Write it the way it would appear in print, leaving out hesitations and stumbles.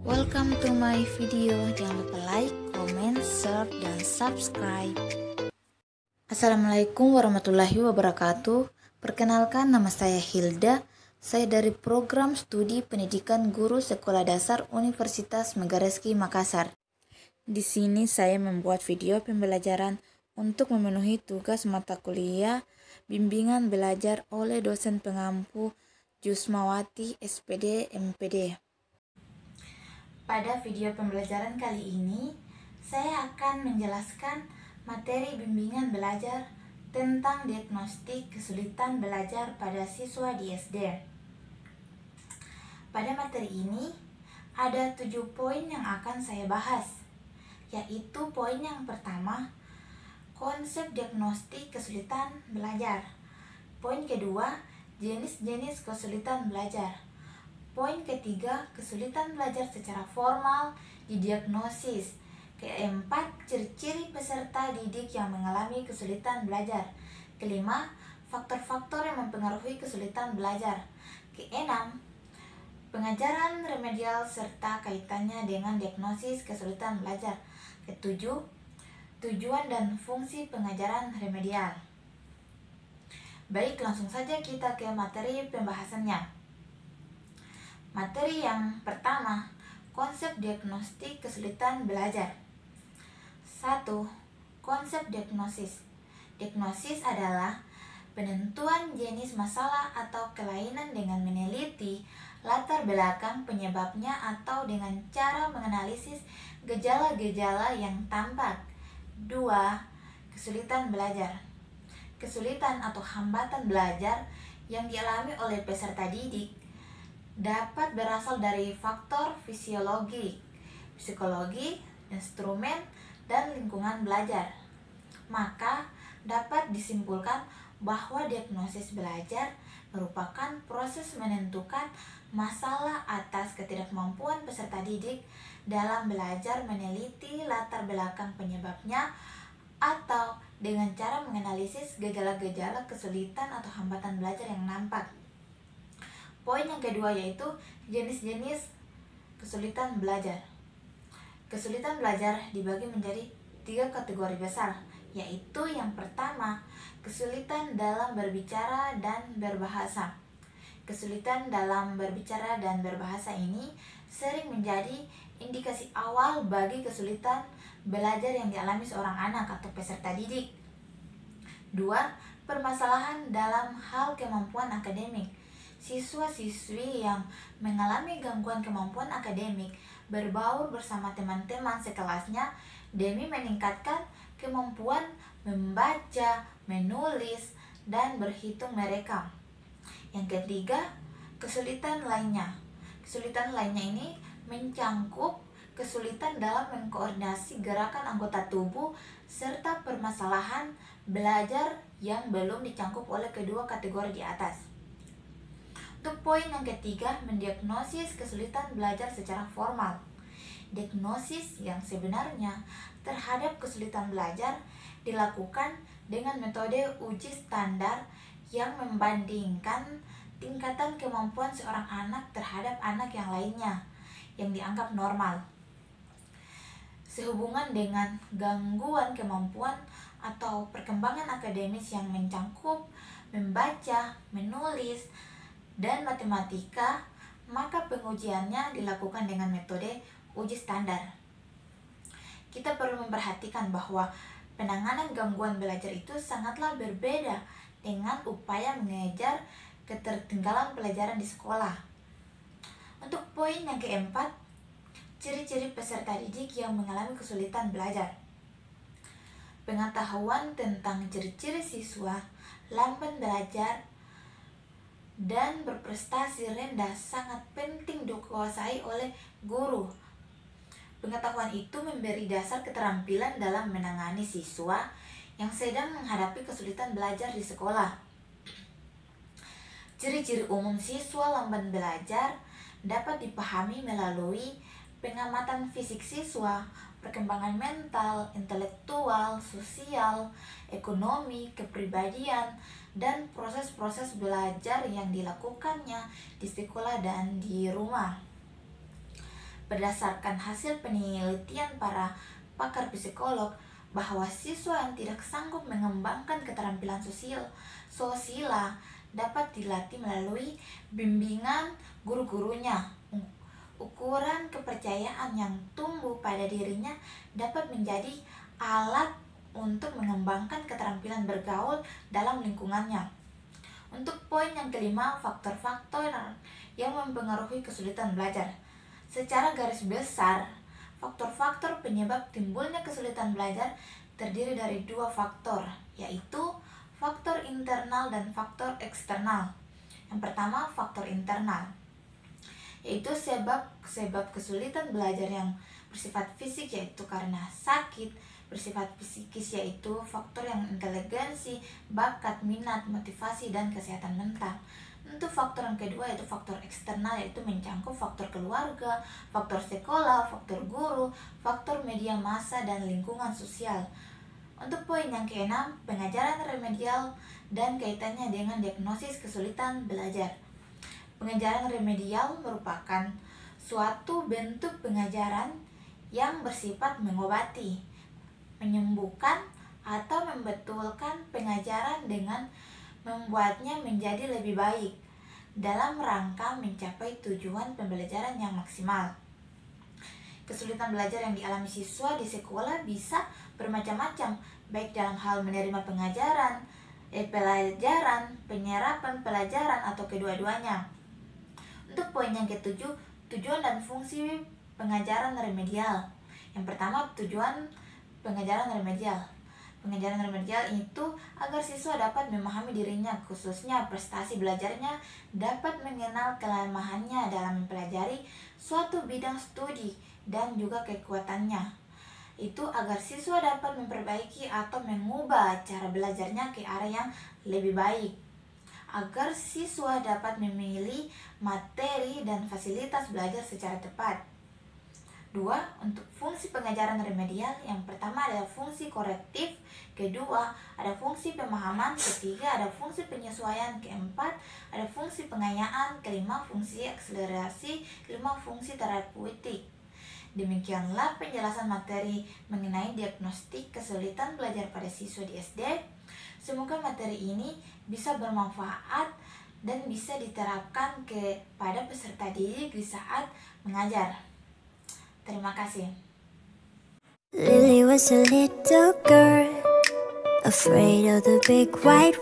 Welcome to my video. Jangan lupa like, comment, share, dan subscribe. Assalamualaikum warahmatullahi wabarakatuh. Perkenalkan, nama saya Hilda. Saya dari program studi pendidikan guru sekolah dasar Universitas Megareski Makassar. Di sini saya membuat video pembelajaran untuk memenuhi tugas mata kuliah bimbingan belajar oleh dosen pengampu Jusmawati SPD MPD. Pada video pembelajaran kali ini, saya akan menjelaskan materi bimbingan belajar tentang diagnostik kesulitan belajar pada siswa di SD. Pada materi ini, ada 7 poin yang akan saya bahas, yaitu poin yang pertama, konsep diagnostik kesulitan belajar. Poin kedua, jenis-jenis kesulitan belajar. Poin ketiga, kesulitan belajar secara formal didiagnosis. Keempat, ciri-ciri peserta didik yang mengalami kesulitan belajar. Kelima, faktor-faktor yang mempengaruhi kesulitan belajar. Keenam, pengajaran remedial serta kaitannya dengan diagnosis kesulitan belajar. Ketujuh, tujuan dan fungsi pengajaran remedial. Baik, langsung saja kita ke materi pembahasannya. Materi yang pertama, konsep diagnostik kesulitan belajar. 1. Konsep diagnosis. Diagnosis adalah penentuan jenis masalah atau kelainan dengan meneliti latar belakang penyebabnya atau dengan cara menganalisis gejala-gejala yang tampak. 2. Kesulitan belajar. Kesulitan atau hambatan belajar yang dialami oleh peserta didik dapat berasal dari faktor fisiologi, psikologi, instrumen, dan lingkungan belajar. Maka dapat disimpulkan bahwa diagnosis belajar merupakan proses menentukan masalah atas ketidakmampuan peserta didik dalam belajar meneliti latar belakang penyebabnya atau dengan cara menganalisis gejala-gejala kesulitan atau hambatan belajar yang nampak. Poin yang kedua yaitu jenis-jenis kesulitan belajar. Kesulitan belajar dibagi menjadi 3 kategori besar, yaitu yang pertama, kesulitan dalam berbicara dan berbahasa. Kesulitan dalam berbicara dan berbahasa ini sering menjadi indikasi awal bagi kesulitan belajar yang dialami seorang anak atau peserta didik. 2. Permasalahan dalam hal kemampuan akademik. Siswa-siswi yang mengalami gangguan kemampuan akademik berbaur bersama teman-teman sekelasnya demi meningkatkan kemampuan membaca, menulis, dan berhitung mereka. Yang ketiga, kesulitan lainnya. Kesulitan lainnya ini mencangkup kesulitan dalam mengkoordinasi gerakan anggota tubuh serta permasalahan belajar yang belum dicangkup oleh kedua kategori di atas. Untuk poin yang ketiga, mendiagnosis kesulitan belajar secara formal. Diagnosis yang sebenarnya terhadap kesulitan belajar dilakukan dengan metode uji standar yang membandingkan tingkatan kemampuan seorang anak terhadap anak yang lainnya yang dianggap normal, sehubungan dengan gangguan kemampuan atau perkembangan akademis yang mencangkup membaca, menulis, dan matematika, maka pengujiannya dilakukan dengan metode uji standar. Kita perlu memperhatikan bahwa penanganan gangguan belajar itu sangatlah berbeda dengan upaya mengejar ketertinggalan pelajaran di sekolah. Untuk poin yang keempat, ciri-ciri peserta didik yang mengalami kesulitan belajar. Pengetahuan tentang ciri-ciri siswa lamban belajar dan berprestasi rendah sangat penting dikuasai oleh guru. Pengetahuan itu memberi dasar keterampilan dalam menangani siswa yang sedang menghadapi kesulitan belajar di sekolah. Ciri-ciri umum siswa lamban belajar dapat dipahami melalui pengamatan fisik siswa, perkembangan mental, intelektual, sosial, ekonomi, kepribadian, dan proses-proses belajar yang dilakukannya di sekolah dan di rumah. Berdasarkan hasil penelitian para pakar psikolog, bahwa siswa yang tidak sanggup mengembangkan keterampilan sosial dapat dilatih melalui bimbingan guru-gurunya. Ukuran kepercayaan yang tumbuh pada dirinya dapat menjadi alat untuk mengembangkan keterampilan bergaul dalam lingkungannya. Untuk poin yang kelima, faktor-faktor yang mempengaruhi kesulitan belajar. Secara garis besar, faktor-faktor penyebab timbulnya kesulitan belajar terdiri dari dua faktor, yaitu faktor internal dan faktor eksternal. Yang pertama, faktor internal, yaitu sebab kesulitan belajar yang bersifat fisik, yaitu karena sakit. Bersifat psikis, yaitu faktor yang inteligensi, bakat, minat, motivasi, dan kesehatan mental. Untuk faktor yang kedua yaitu faktor eksternal, yaitu mencakup faktor keluarga, faktor sekolah, faktor guru, faktor media massa, dan lingkungan sosial. Untuk poin yang keenam, pengajaran remedial dan kaitannya dengan diagnosis kesulitan belajar. Pengajaran remedial merupakan suatu bentuk pengajaran yang bersifat mengobati, menyembuhkan, atau membetulkan pengajaran dengan membuatnya menjadi lebih baik dalam rangka mencapai tujuan pembelajaran yang maksimal. Kesulitan belajar yang dialami siswa di sekolah bisa bermacam-macam, baik dalam hal menerima pelajaran, penyerapan pelajaran, atau kedua-duanya. Untuk poin yang ketujuh, tujuan dan fungsi pengajaran remedial. Yang pertama, tujuan pengajaran remedial. Pengajaran remedial itu agar siswa dapat memahami dirinya, khususnya prestasi belajarnya, dapat mengenal kelemahannya dalam mempelajari suatu bidang studi dan juga kekuatannya. Itu agar siswa dapat memperbaiki atau mengubah cara belajarnya ke arah yang lebih baik, agar siswa dapat memilih materi dan fasilitas belajar secara tepat. 2. Untuk fungsi pengajaran remedial, yang pertama adalah fungsi korektif, kedua ada fungsi pemahaman, ketiga ada fungsi penyesuaian, keempat ada fungsi pengayaan, kelima fungsi akselerasi, kelima fungsi terapeutik. Demikianlah penjelasan materi mengenai diagnostik kesulitan belajar pada siswa di SD. Semoga materi ini bisa bermanfaat dan bisa diterapkan kepada peserta didik di saat mengajar. Terima kasih. Lily was a little girl, afraid of the big white